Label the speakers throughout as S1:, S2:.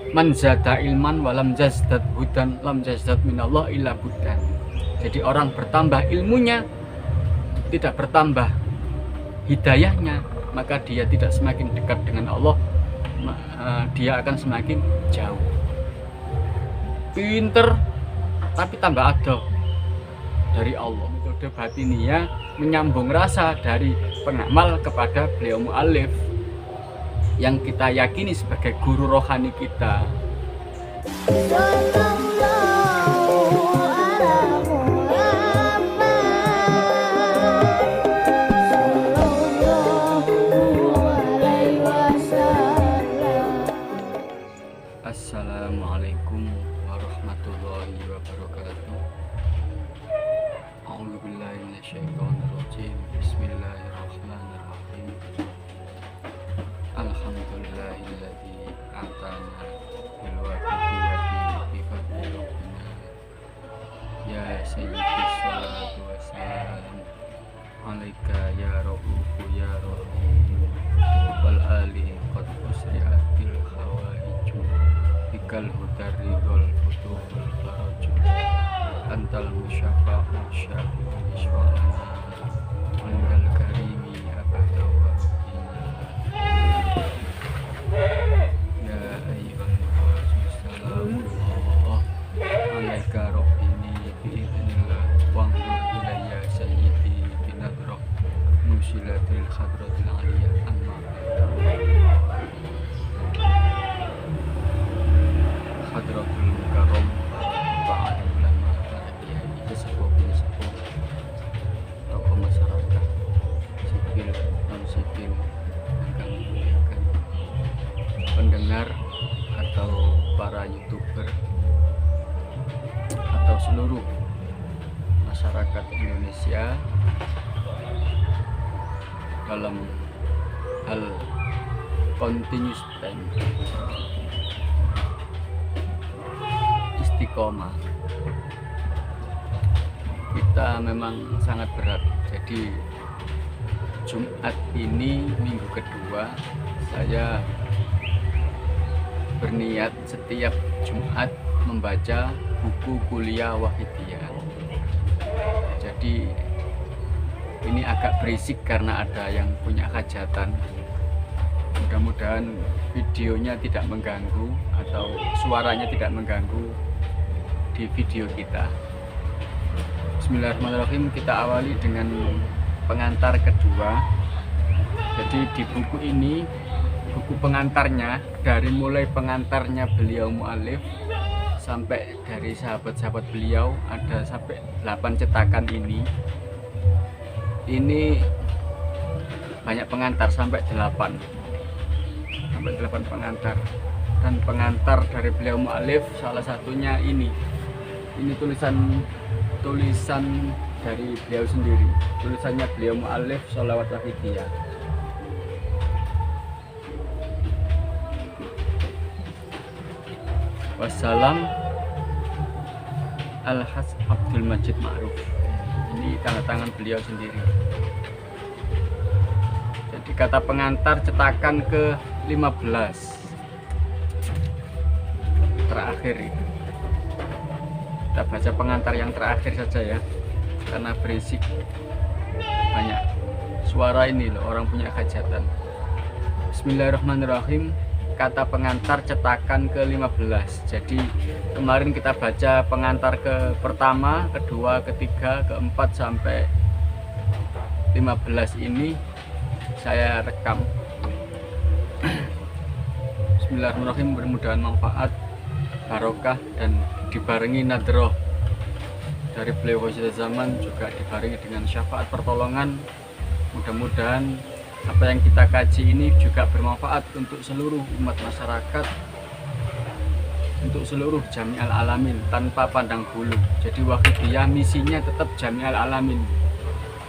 S1: Man zada ilman walam jazdad hudan lam jazdad minallah illa budan. Jadi orang bertambah ilmunya, tidak bertambah hidayahnya, maka dia tidak semakin dekat dengan Allah, dia akan semakin jauh. Pinter tapi tambah adoh dari Allah. Metode batiniyah menyambung rasa dari pengamal kepada beliau mu'alif yang kita yakini sebagai guru rohani kita. Assalamualaikum warahmatullahi wabarakatuh. A'udzubillahi minasyaitonirrajim. Bismillahirrahmanirrahim. Alhamdulillahilladzi atana bil wafiyati bi fadli rabbina. Ya sayyidi sholatu wassalam alaika ya rabbu ya rahim wal ali qad usri'atil khawaiju bikal hudaridul futuhul faraju antal musyafa'u syafi'u iswa'ana angal karimi abada wa ya ayyuhan nasu salamullah alaika rabbini bi'idhnillah wangdur ilayya sayyidi binadrah musilatil khadratil aliyah amma hadratul mukarram para ulama, para kiai, sesepuh tokoh masyarakat sipil non sipil akan memuliakan pendengar atau para youtuber atau seluruh masyarakat Indonesia dalam hal continuous time istiqomah. Kita memang sangat berat. Jadi Jumat ini minggu kedua saya berniat setiap Jumat membaca buku kuliah Wahidiyah. Jadi ini agak berisik karena ada yang punya hajatan. Mudah-mudahan videonya tidak mengganggu atau suaranya tidak mengganggu di video kita. Bismillahirrahmanirrahim. Kita awali dengan pengantar kedua. Jadi di buku ini, buku pengantarnya, dari mulai pengantarnya beliau mu'alif sampai dari sahabat-sahabat beliau, ada sampai 8 cetakan ini. Ini banyak pengantar, sampai 8 pengantar. Dan pengantar dari beliau mu'alif salah satunya ini tulisan dari beliau sendiri, tulisannya beliau mu'alif Sholawat Wahidiyah. Wassalam Al-Has Abdul Majid Ma'ruf. Ini tanda tangan beliau sendiri. Jadi kata pengantar cetakan ke 15 terakhir itu. Kita baca pengantar yang terakhir saja ya, karena berisik, banyak suara ini loh, orang punya hajatan. Bismillahirrahmanirrahim. Kata pengantar cetakan ke 15. Jadi kemarin kita baca pengantar ke pertama, kedua, ketiga, keempat sampai 15 ini saya rekam. Bismillahirrahmanirrahim. Bermudahan manfaat, barokah, dan dibarengi nadroh dari beliau Wajid Zaman, juga dibarengi dengan syafaat pertolongan. Mudah-mudahan apa yang kita kaji ini juga bermanfaat untuk seluruh umat masyarakat, untuk seluruh jami'al alamin tanpa pandang bulu. Jadi Wahidiyah misinya tetap jami'al alamin.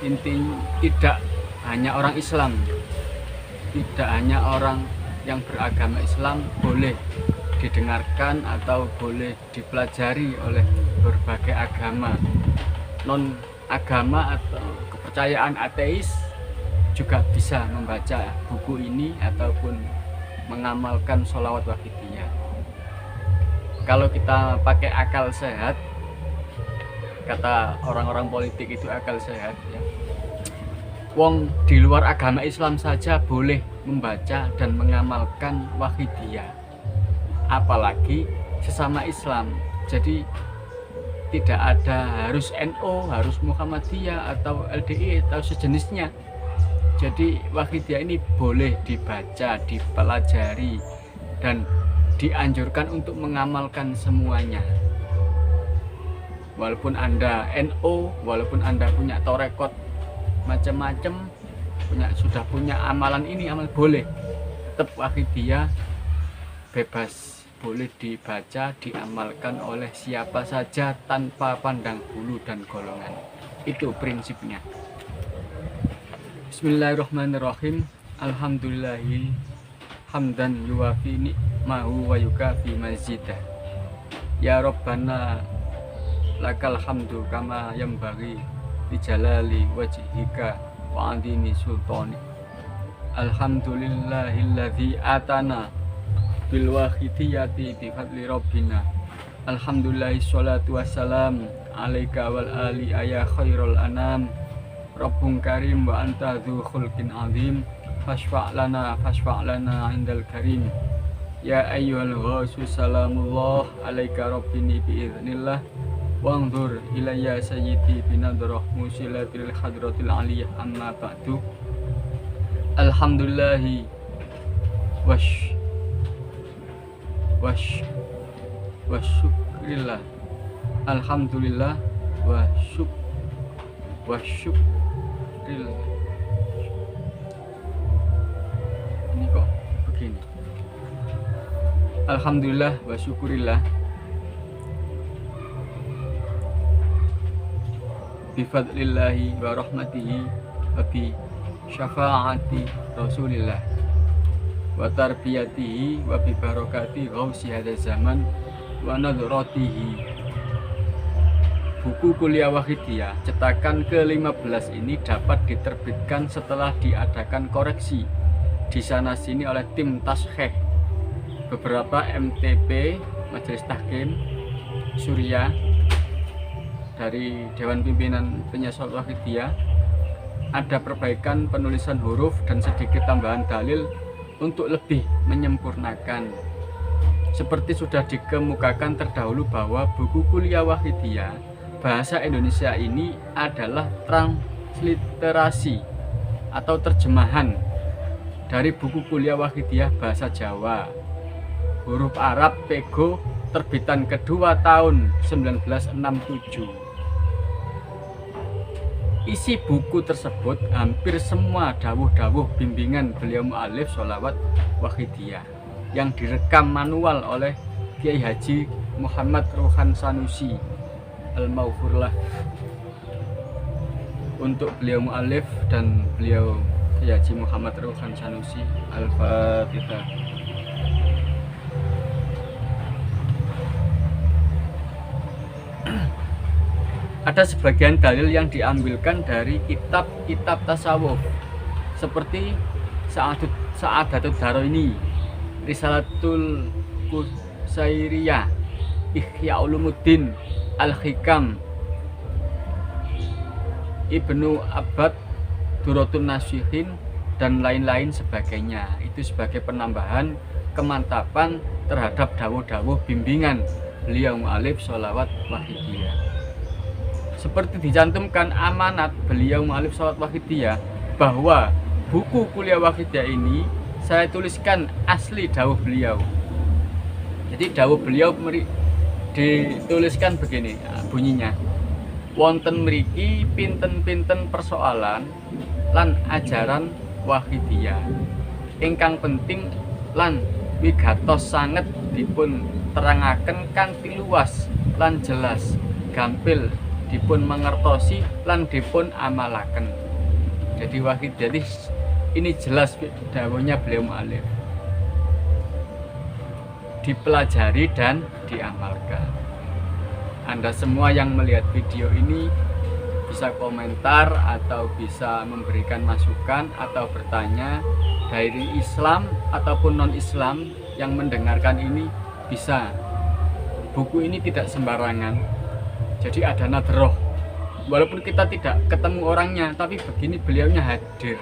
S1: Intinya tidak hanya orang Islam, tidak hanya orang yang beragama Islam boleh didengarkan atau boleh dipelajari oleh berbagai agama. Non agama atau kepercayaan ateis juga bisa membaca buku ini ataupun mengamalkan sholawat Wahidiyah. Kalau kita pakai akal sehat, kata orang-orang politik itu akal sehat ya, wong di luar agama Islam saja boleh membaca dan mengamalkan Wahidiyah, apalagi sesama Islam. Jadi tidak ada harus NU, harus Muhammadiyah atau LDI atau sejenisnya. Jadi Wahidiyah ini boleh dibaca, dipelajari, dan dianjurkan untuk mengamalkan semuanya. Walaupun Anda NU, walaupun Anda punya torekot macam-macam, sudah punya amalan ini, amal boleh. Tetap Wahidiyah bebas, boleh dibaca, diamalkan oleh siapa saja tanpa pandang bulu dan golongan. Itu prinsipnya. Bismillahirrahmanirrahim. Alhamdulillahi hamdan yuwafi ni'mahu wa yukafi mazidah. Ya Rabbana lakal hamdu kama yambaghi li jalali wajhika wa 'azimi sultani. Alhamdulillahilladzi atana bil wahidiyati bi fadli rabbina. Alhamdulillah sholatu wassalam alaika wal ali ya khairul anam. Rabbun karim wa anta dzu khulqin azim. Fashfa' lana indal karim. Ya ayyuhal ghaus salamullah alaika rabbini bi idznillah. Wanzur ilayya sayyidi binadrah musilatil hadratil aliyah amma ba'du. Alhamdulillahi wasyukrillah. Alhamdulillah wasyukrillah. Ini kok begini. Alhamdulillah wasyukurillah. Bifadlillahi wa rahmatihi wa bi syafa'ati rasulillah wa tarbiyatihi wa bi barakati ghausi hadza zaman wa nadratihi. Buku kuliah Wahidiyah cetakan ke-15 ini dapat diterbitkan setelah diadakan koreksi di sana sini oleh tim Tasheh, beberapa MTP Majelis Tahkim Suriah, dari Dewan Pimpinan Penyuluh Wahidiyah. Ada perbaikan penulisan huruf dan sedikit tambahan dalil untuk lebih menyempurnakan. Seperti sudah dikemukakan terdahulu bahwa buku kuliah Wahidiyah bahasa Indonesia ini adalah transliterasi atau terjemahan dari buku kuliah Wahidiyah bahasa Jawa huruf Arab Pego terbitan kedua tahun 1967. Isi buku tersebut hampir semua dawuh-dawuh bimbingan beliau mu'alif sholawat Wahidiyah yang direkam manual oleh Kiai Haji Muhammad Ruhan Sanusi Al-Maghfurlah. Untuk beliau mu'alif dan beliau Kiai Haji Muhammad Ruhan Sanusi, Al-Fatihah. Ada sebagian dalil yang diambilkan dari kitab-kitab tasawuf seperti Sa'adatul Daraini, Risalatul Qusairiyah, Ihya Ulumuddin, Al-Hikam, Ibnu Abbad, Duratun Nasihin, dan lain-lain sebagainya. Itu sebagai penambahan kemantapan terhadap dawuh-dawuh bimbingan beliau mu'alif sholawat Wahidiyah. Seperti dicantumkan amanat beliau mu'alif sholawat Wahidiyah bahwa buku kuliah Wahidiyah ini saya tuliskan asli dawuh beliau. Jadi dawuh beliau dituliskan begini bunyinya: wonten mriki pinten-pinten persoalan lan ajaran Wahidiyah ingkang penting lan wigatos sanget dipun terangaken kanthi luas lan jelas, gampil dipun mengertosi lan dipun amalaken. Jadi Wahidiyah ini jelas dawuhnya beliau mu'alif, dipelajari dan diamalkan. Anda semua yang melihat video ini bisa komentar atau bisa memberikan masukan atau bertanya, dari Islam ataupun non Islam yang mendengarkan ini bisa buku ini tidak sembarangan. Jadi ada nadroh, walaupun kita tidak ketemu orangnya, tapi begini beliaunya hadir.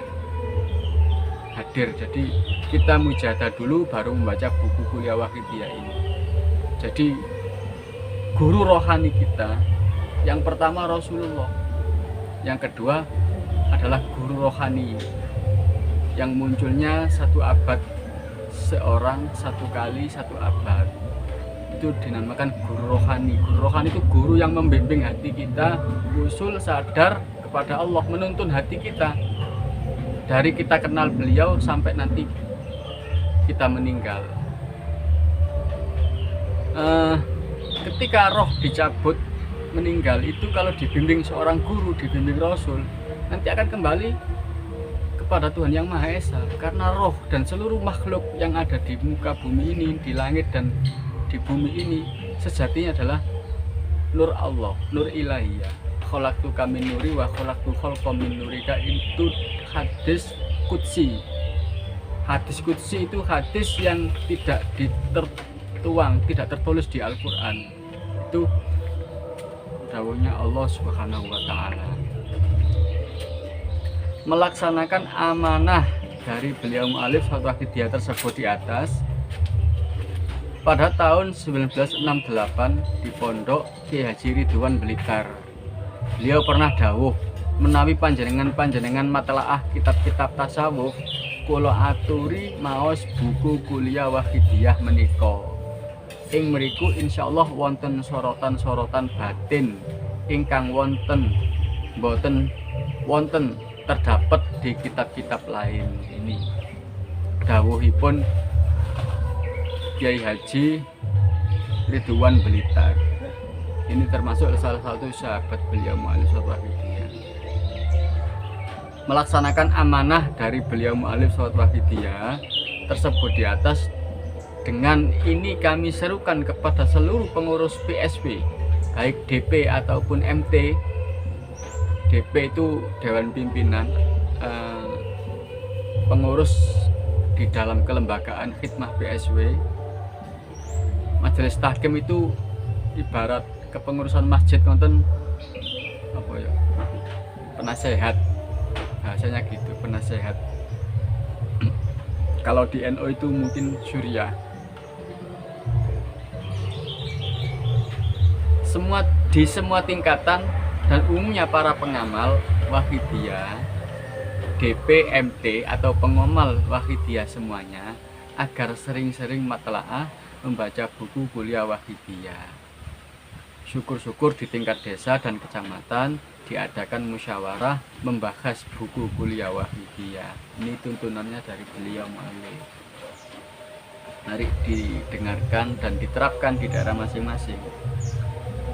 S1: Jadi kita mujahadah dulu baru membaca buku Kuliah Wahidiyah ini. Jadi guru rohani kita yang pertama Rasulullah, yang kedua adalah guru rohani yang munculnya satu abad, seorang satu kali satu abad, itu dinamakan guru rohani. Guru rohani itu guru yang membimbing hati kita usul sadar kepada Allah, menuntun hati kita dari kita kenal beliau sampai nanti kita meninggal. Ketika roh dicabut meninggal itu, kalau dibimbing seorang guru, dibimbing Rasul, nanti akan kembali kepada Tuhan Yang Maha Esa. Karena roh dan seluruh makhluk yang ada di muka bumi ini, di langit dan di bumi ini, sejatinya adalah nur Allah, nur ilahiyah. Khalaqtuka min nuri wa khalaqtu khalqa min nurika, itu hadis qudsi. Hadis qudsi itu hadis yang tidak tertuang, tidak tertulis di Al-Quran. Itu dawuhnya Allah Subhanahu wa Ta'ala. Melaksanakan amanah dari beliau mu'alif Sahadat Wahidiyah tersebut di atas, pada tahun 1968 di Pondok Kiai Haji Ridwan Blitar, beliau pernah dawuh, menawi panjenengan matlaah kitab-kitab tasawuf kula aturi maos buku Kuliah Wahidiyah menika. Ing mriku insyaallah wonten sorotan-sorotan batin ingkang boten wonten terdapat di kitab-kitab lain. Ini dawuhipun Kiai Haji Ridwan Blitar. Ini termasuk salah satu sahabat beliau mu'alif Sahadat Wahidiyah. Melaksanakan amanah dari beliau mu'alif Sahadat Wahidiyah tersebut di atas, dengan ini kami serukan kepada seluruh pengurus PSP, baik DP ataupun MT. DP itu Dewan Pimpinan, pengurus di dalam kelembagaan khidmah PSW. Majelis Tahkim itu ibarat kepengurusan masjid, konten apa ya, penasehat, bahasanya gitu, penasehat. Kalau di NU itu mungkin Syuriah. Di semua tingkatan dan umumnya para pengamal Wahidiyah, DP, MT atau pengamal Wahidiyah semuanya, agar sering-sering matlaah membaca buku Kuliah Wahidiyah. Syukur-syukur di tingkat desa dan kecamatan diadakan musyawarah membahas buku Kuliah Wahidiyah. Ini tuntunannya dari beliau mu'alif. Mari didengarkan dan diterapkan di daerah masing-masing.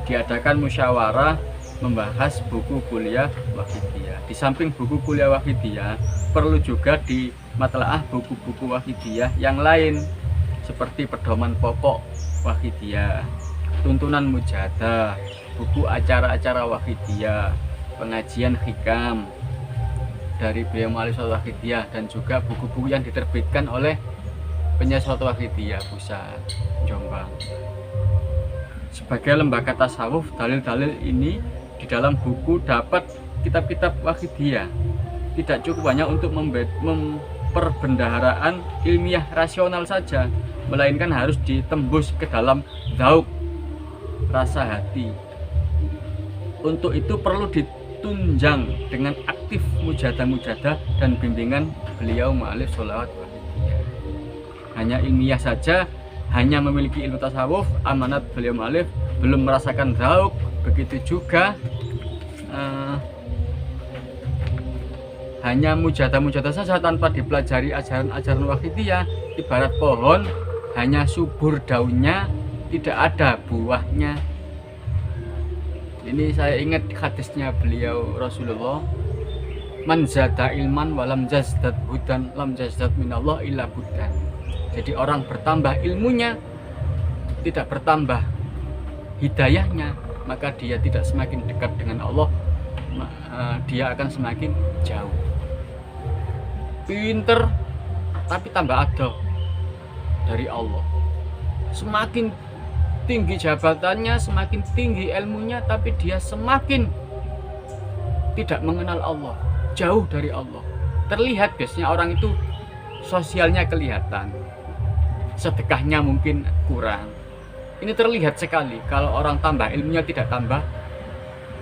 S1: Diadakan musyawarah membahas buku Kuliah Wahidiyah. Di samping buku Kuliah Wahidiyah, perlu juga di matlaah buku-buku Wahidiyah yang lain, seperti pedoman pokok Wahidiyah, tuntunan mujahadah, buku acara-acara Wahidiyah, pengajian hikam dari beliau mu'alif Sahadat Wahidiyah, dan juga buku-buku yang diterbitkan oleh penyair Sahadat Wahidiyah Pusat Jombang. Sebagai lembaga tasawuf, dalil-dalil ini di dalam buku dapat kitab-kitab Wahidiyah. Tidak cukup hanya untuk memperbendaharaan ilmiah rasional saja, melainkan harus ditembus ke dalam zauk, rasa hati. Untuk itu perlu ditunjang dengan aktif mujahadah dan bimbingan beliau mu'alif Sahadat Wahidiyah. Hanya ilmiah saja, hanya memiliki ilmu tasawuf, amanat beliau mu'alif, belum merasakan zauk. Begitu juga hanya mujahadah saja tanpa dipelajari ajaran-ajaran Wahidiyah, ibarat pohon hanya subur daunnya, tidak ada buahnya. Ini saya ingat hadisnya beliau Rasulullah, man zada ilman walam jazdad hudan lam jazdad minallah illa budan. Jadi orang bertambah ilmunya, tidak bertambah hidayahnya, maka dia tidak semakin dekat dengan Allah, dia akan semakin jauh. Pinter tapi tambah adoh dari Allah, semakin tinggi jabatannya, semakin tinggi ilmunya, tapi dia semakin tidak mengenal Allah, jauh dari Allah. Terlihat biasanya orang itu sosialnya kelihatan, sedekahnya mungkin kurang. Ini terlihat sekali kalau orang tambah ilmunya tidak tambah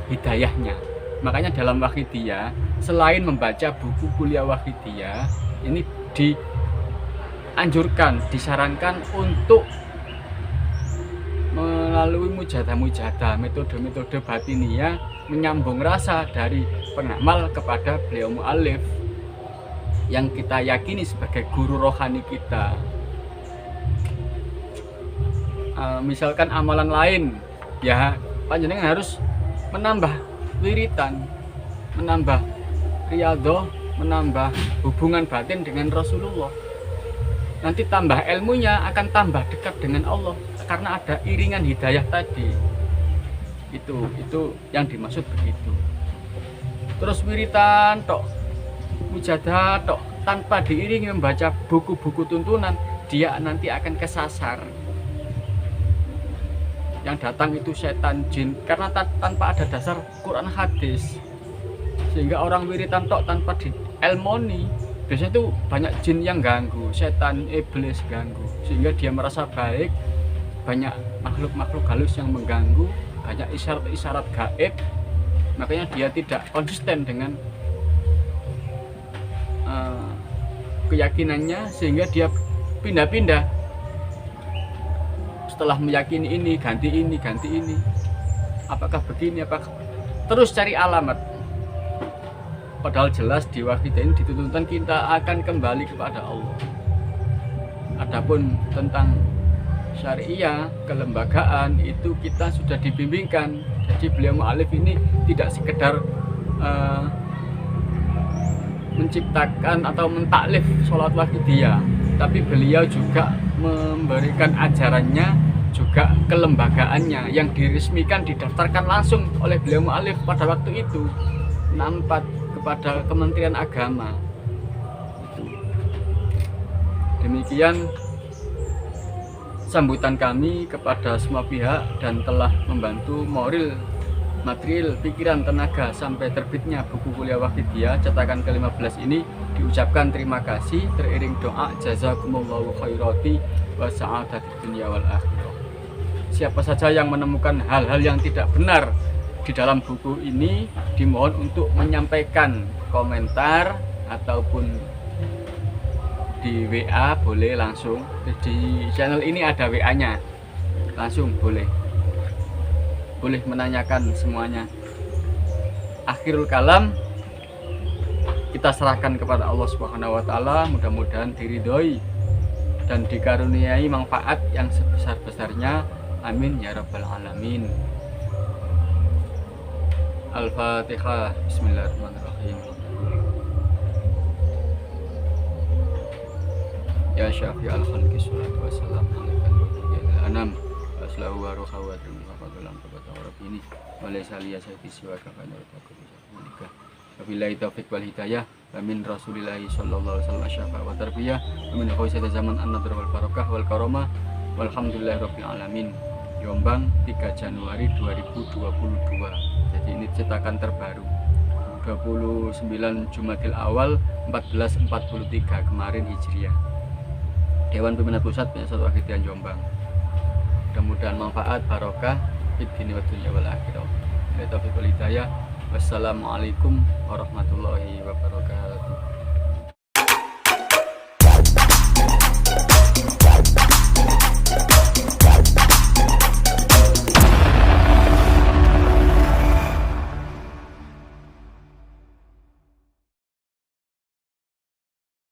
S1: hidayahnya. Makanya dalam Wahidiyah, selain membaca buku kuliah Wahidiyah, ini dianjurkan, disarankan untuk melalui mujadah-mujadah, metode-metode batiniyah, menyambung rasa dari pengamal kepada beliau mu'alif yang kita yakini sebagai guru rohani kita. Misalkan amalan lain, ya panjenengan harus menambah wiritan, menambah riyadhah, menambah hubungan batin dengan Rasulullah. Nanti tambah ilmunya akan tambah dekat dengan Allah karena ada iringan hidayah tadi. Itu yang dimaksud begitu. Terus wiritan tok, mujadah tok, tanpa diiringi membaca buku-buku tuntunan, dia nanti akan kesasar. Yang datang itu setan, jin, karena tanpa ada dasar Quran hadis. Sehingga orang wiritan tok tanpa dielmoni, biasanya itu banyak jin yang ganggu, setan, iblis ganggu, sehingga dia merasa baik. Banyak makhluk-makhluk halus yang mengganggu, banyak isyarat-isyarat gaib, makanya dia tidak konsisten dengan keyakinannya, sehingga dia pindah-pindah. Setelah meyakini ini, ganti ini, ganti ini. Apakah begini, apakah terus cari alamat. Padahal jelas di Wahidiyah ini dituntutkan kita akan kembali kepada Allah. Adapun tentang syariah, kelembagaan, itu kita sudah dibimbingkan. Jadi beliau mu'alif ini tidak sekedar menciptakan atau mentaklif sholat Wahidiyah, tapi beliau juga memberikan ajarannya, juga kelembagaannya yang diresmikan, didaftarkan langsung oleh beliau mu'alif pada waktu itu, nampak kepada Kementerian Agama. Demikian sambutan kami kepada semua pihak dan telah membantu moral, material, pikiran, tenaga sampai terbitnya buku kuliah Wahidiyah cetakan ke-15 ini. Diucapkan terima kasih, teriring doa jazakumullahu khairati wa sa'adatid dunya wal akhirah. Siapa saja yang menemukan hal-hal yang tidak benar di dalam buku ini, dimohon untuk menyampaikan komentar ataupun di WA, boleh langsung. Di channel ini ada WA-nya, langsung boleh menanyakan semuanya. Akhirul kalam, kita serahkan kepada Allah Subhanahu wa taala, mudah-mudahan diridhoi dan dikaruniai manfaat yang sebesar-besarnya. Amin ya rabbal alamin. Al-Fatihah. Bismillahirrahmanirrahim. Ya syafi al-khalqi salatu wassalam alaihi anam aslahu wa ruha wa trim wa fadlan wa rabbini wa laysa liya sayyidi siwa kafana wa taqwa. Wabillahi taufiq wal hidayah. Wa min Rasulillahi sallallahu alaihi wasallam syafa wa tarbiyah. Wa min khaisati zaman an-nadr wal barakah wal karamah. Walhamdulillahirabbil alamin. Jombang 3 Januari 2022. Jadi ini cetakan terbaru. 29 Jumadil Awal 1443 kemarin Hijriah. Dewan Pimpinan Pusat Yayasan Wahidiyah Jombang. Mudah-mudahan manfaat barokah fid dini wa dunya wal akhirah. Wa taufiq wal hidayah. Wassalamualaikum warahmatullahi wabarakatuh.